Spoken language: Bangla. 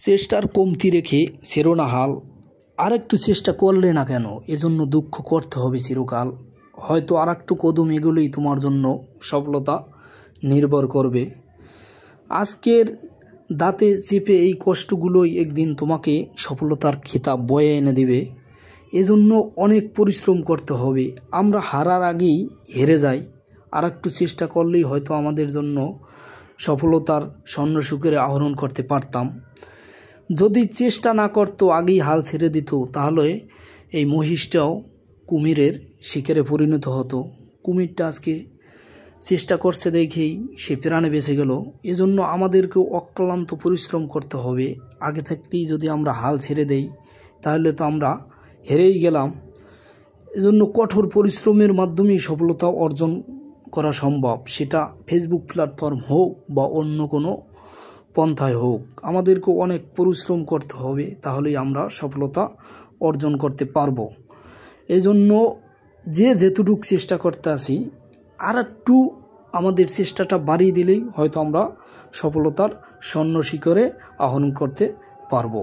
চেষ্টার কমতি রেখে ছেড়ো না হাল। আর একটু চেষ্টা করলে না কেন, এজন্য দুঃখ করতে হবে চিরকাল। হয়তো আর একটু কদম এগুলোই তোমার জন্য সফলতা নির্ভর করবে। আজকের দাঁতে চেপে এই কষ্টগুলোই একদিন তোমাকে সফলতার খেতাব বয়ে এনে দেবে। এজন্য অনেক পরিশ্রম করতে হবে। আমরা হারার আগেই হেরে যাই। আর একটু চেষ্টা করলেই হয়তো আমাদের জন্য সফলতার স্বর্ণসুখের আহরণ করতে পারতাম। যদি চেষ্টা না করতো, আগেই হাল ছেড়ে দিত, তাহলে এই মহিষটাও কুমিরের শিকারে পরিণত হতো। কুমিরটা আজকে চেষ্টা করছে দেখেই সে প্রাণে বেঁচে গেল। এজন্য আমাদেরকেও অক্লান্ত পরিশ্রম করতে হবে। আগে থাকতেই যদি আমরা হাল ছেড়ে দেই, তাহলে তো আমরা হেরেই গেলাম। এজন্য কঠোর পরিশ্রমের মাধ্যমেই সফলতা অর্জন করা সম্ভব। সেটা ফেসবুক প্ল্যাটফর্ম হোক বা অন্য কোনো পন্থায় হোক, আমাদেরকে অনেক পরিশ্রম করতে হবে, তাহলেই আমরা সফলতা অর্জন করতে পারবো। এজন্য যেটুকু চেষ্টা করতে আসি, আর একটু আমাদের চেষ্টাটা বাড়িয়ে দিলেই হয়তো আমরা সফলতার স্বর্ণ শিখরে আহরণ করতে পারবো।